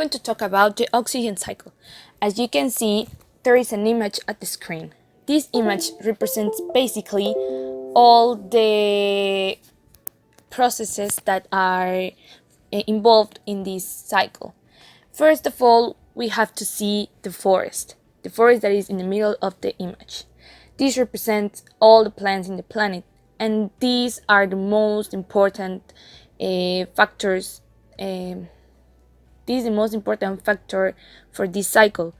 going to talk about the oxygen cycle. As you can see, there is an image at the screen. This image represents basically all the processes that are involved in this cycle. First of all, we have to see the forest that is in the middle of the image. This represents all the plants in the planet, and these are the most important factors. This is the most important factor for this cycle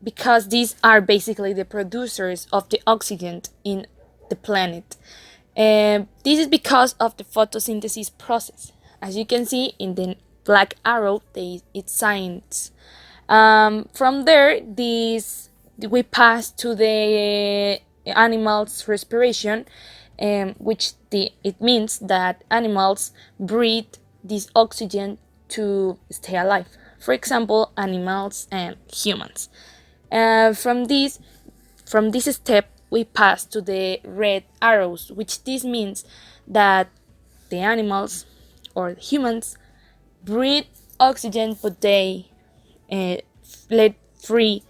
because these are basically the producers of the oxygen in the planet. This is because of the photosynthesis process. As you can see in the black arrow, it's science. From there, we pass to the animals' respiration, it means that animals breathe this oxygen to stay alive. For example, animals and humans. From this step, we pass to the red arrows, which this means that the animals or the humans breathe oxygen, but they let free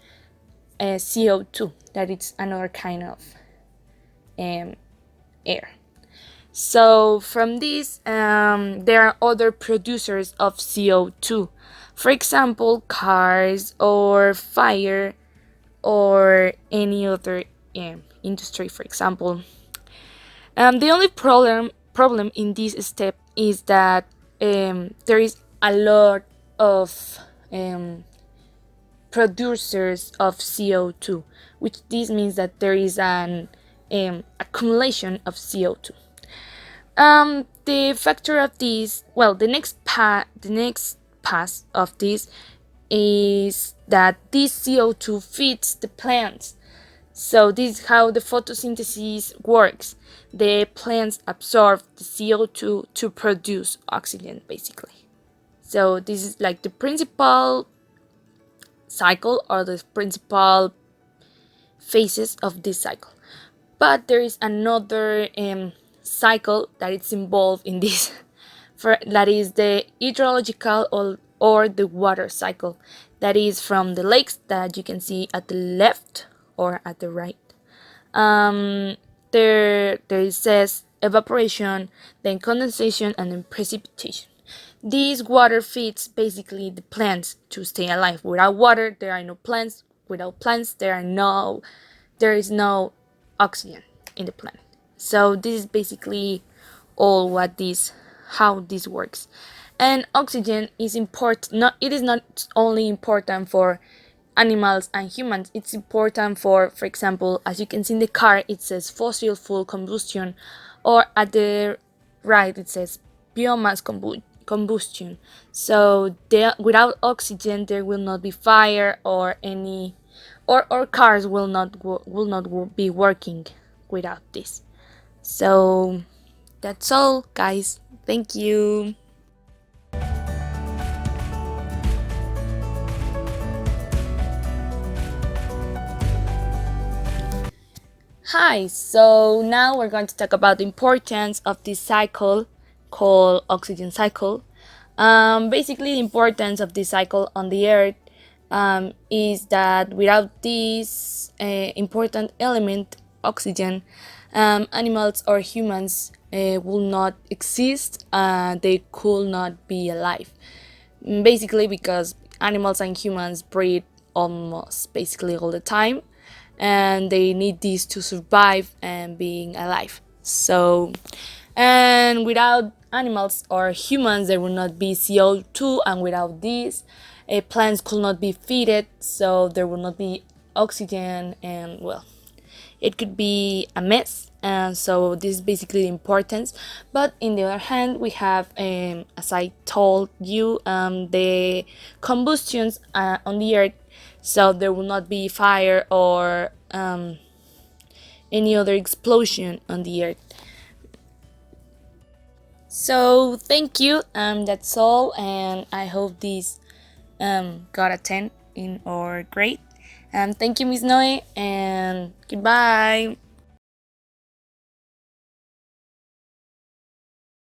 CO2. That is another kind of air. So from this, there are other producers of CO2. For example, cars or fire or any other industry, for example. The only problem in this step is that there is a lot of producers of CO2, which this means that there is an accumulation of CO2. The factor of this, the next pass of this is that this CO2 feeds the plants. So this is how the photosynthesis works. The plants absorb the CO2 to produce oxygen, basically. So this is like the principal cycle or the principal phases of this cycle. But there is another cycle that is involved in this, that is the hydrological or the water cycle. That is from the lakes that you can see at the left or at the right. There it says evaporation, then condensation, and then precipitation. This water feeds basically the plants to stay alive. Without water, there are no plants. Without plants, there is no oxygen in the planet. So this is basically all how this works. And oxygen is important. It is not only important for animals and humans. It's important for example, as you can see in the car, it says fossil fuel combustion, or at the right it says biomass combustion. So without oxygen, there will not be fire or cars will not be working without this. So that's all, guys. Thank you. Hi, so now we're going to talk about the importance of this cycle called oxygen cycle. Basically, the importance of this cycle on the earth is that without this important element, oxygen, animals or humans will not exist. They could not be alive. Basically, because animals and humans breathe almost basically all the time, and they need this to survive and being alive. So, and without animals or humans, there will not be CO2, and without this, plants could not be fed, so there will not be oxygen, and it could be a mess. And so this is basically the importance. But in the other hand, we have, as I told you, the combustions on the earth, so there will not be fire or any other explosion on the earth. So thank you. That's all, and I hope this got a 10 in our grade. Thank you, Miss Noe, and goodbye.